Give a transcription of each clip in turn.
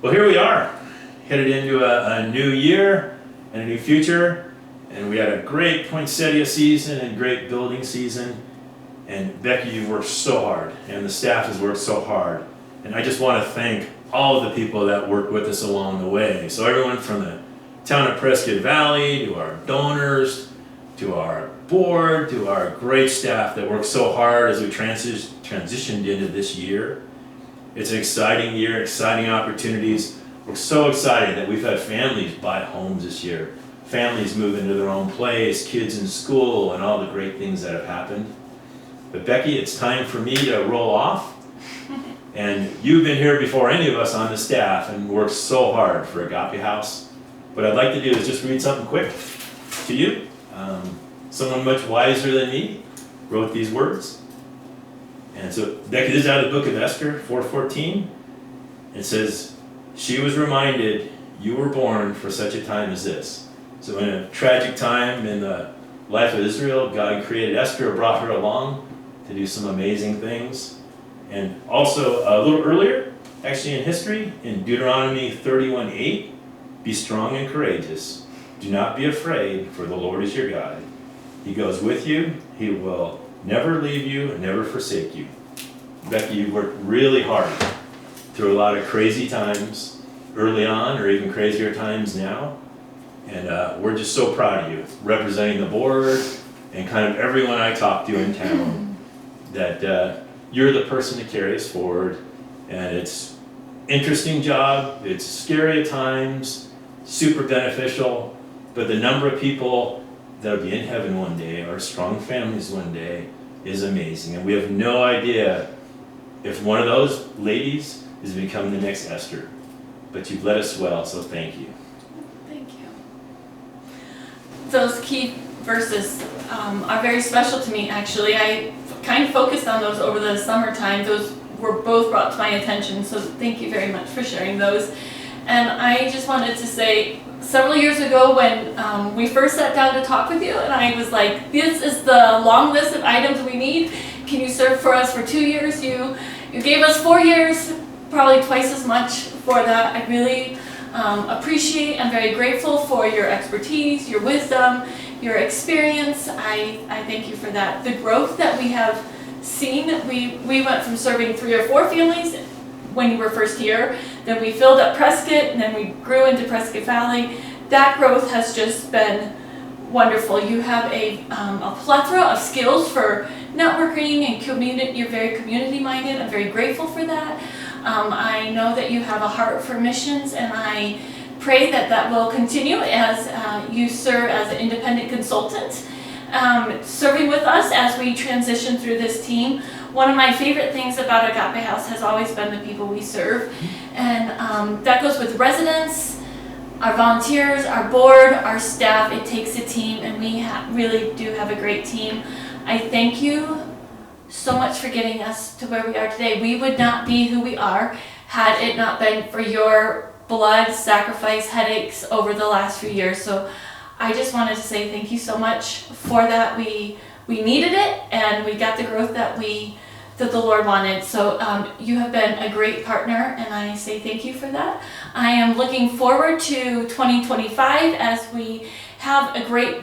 Well, here we are, headed into a new year and a new future, and we had a great poinsettia season and great building season. And Becky, you've worked so hard, and the staff has worked so hard. And I just want to thank all of the people that worked with us along the way. So everyone from the town of Prescott Valley, to our donors, to our board, to our great staff that worked so hard as we transitioned into this year. It's an exciting year, exciting opportunities. We're so excited that we've had families buy homes this year. Families move into their own place, kids in school, and all the great things that have happened. But Becky, it's time for me to roll off. And you've been here before any of us on the staff and worked so hard for Agape House. What I'd like to do is just read something quick to you. Someone much wiser than me wrote these words. And so, Becky, this is out of the book of Esther, 4:14. It says, "She was reminded, you were born for such a time as this." So in a tragic time in the life of Israel, God created Esther, brought her along to do some amazing things. And also a little earlier, actually in history, in Deuteronomy 31:8, "Be strong and courageous. Do not be afraid, for the Lord is your God. He goes with you. He will never leave you and never forsake you." Becky, you worked really hard through a lot of crazy times early on, or even crazier times now. And we're just so proud of you, representing the board and kind of everyone I talk to in town, that you're the person to carry us forward. And it's interesting job, it's scary at times, super beneficial, but the number of people that'll be in heaven one day, or strong families one day, is amazing. And we have no idea if one of those ladies is becoming the next Esther. But you've led us well, so thank you. Thank you. Those key verses are very special to me, actually. I kind of focused on those over the summertime. Those were both brought to my attention, so thank you very much for sharing those. And I just wanted to say, several years ago when we first sat down to talk with you, and I was like, this is the long list of items we need. Can you serve for us for 2 years? You gave us 4 years, probably twice as much for that. I really appreciate, I'm very grateful for your expertise, your wisdom, your experience. I thank you for that. The growth that we have seen, we went from serving 3 or 4 families when you were first here, then we filled up Prescott, and then we grew into Prescott Valley. That growth has just been wonderful. You have a plethora of skills for networking and community. You're very community minded. I'm very grateful for that. I know that you have a heart for missions, and I pray that that will continue as you serve as an independent consultant, serving with us as we transition through this team. One of my favorite things about Agape House has always been the people we serve, and that goes with residents, our volunteers, our board, our staff. It takes a team, and we really do have a great team. I thank you so much for getting us to where we are today. We would not be who we are had it not been for your blood, sacrifice, headaches over the last few years. So I just wanted to say thank you so much for that. We needed it, and we got the growth that the Lord wanted. So you have been a great partner, and I say thank you for that. I am looking forward to 2025 as we have a great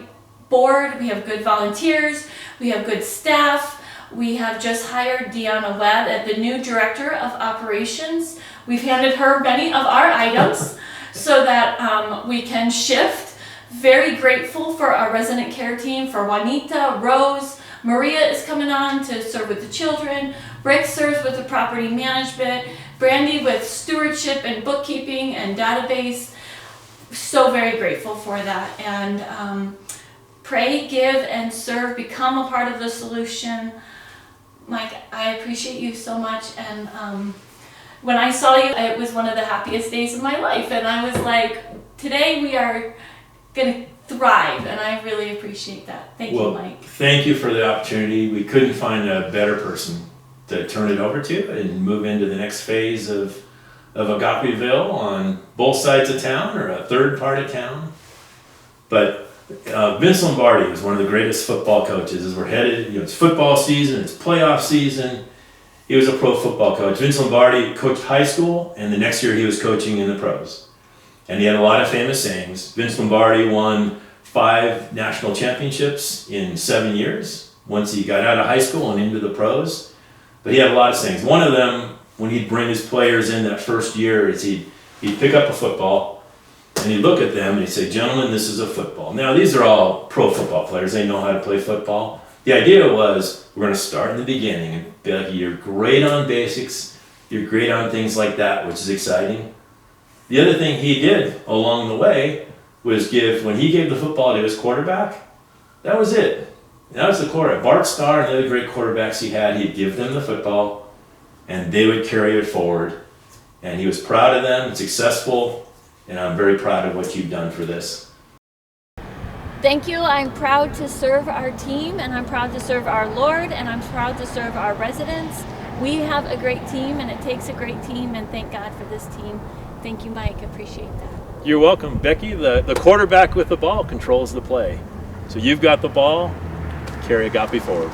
board. We have good volunteers. We have good staff. We have just hired Deanna Webb as the new Director of Operations. We've handed her many of our items so that we can shift. Very grateful for our resident care team, for Juanita, Rose. Maria is coming on to serve with the children. Rick serves with the property management. Brandy with stewardship and bookkeeping and database. So very grateful for that. And pray, give, and serve. Become a part of the solution. Mike, I appreciate you so much. And when I saw you, it was one of the happiest days of my life. And I was like, today we are going to thrive, and I really appreciate that. Thank you, Mike. Thank you for the opportunity. We couldn't find a better person to turn it over to and move into the next phase of Agapeville on both sides of town, or a third part of town. But Vince Lombardi is one of the greatest football coaches as we're headed. It's football season, it's playoff season, he was a pro football coach. Vince Lombardi coached high school, and the next year he was coaching in the pros. And he had a lot of famous sayings. Vince Lombardi won 5 national championships in 7 years once he got out of high school and into the pros. But he had a lot of sayings. One of them, when he'd bring his players in that first year, is he'd pick up a football and he'd look at them and he'd say, "Gentlemen, this is a football." Now, these are all pro football players. They know how to play football. The idea was, we're going to start in the beginning and be like, you're great on basics, you're great on things like that, which is exciting. The other thing he did along the way was when he gave the football to his quarterback, that was it. That was the quarterback. Bart Starr and the other great quarterbacks he had, he'd give them the football and they would carry it forward. And he was proud of them, and successful, and I'm very proud of what you've done for this. Thank you. I'm proud to serve our team, and I'm proud to serve our Lord, and I'm proud to serve our residents. We have a great team, and it takes a great team, and thank God for this team. Thank you, Mike. Appreciate that. You're welcome, Becky. The quarterback with the ball controls the play. So you've got the ball, carry Agape forward.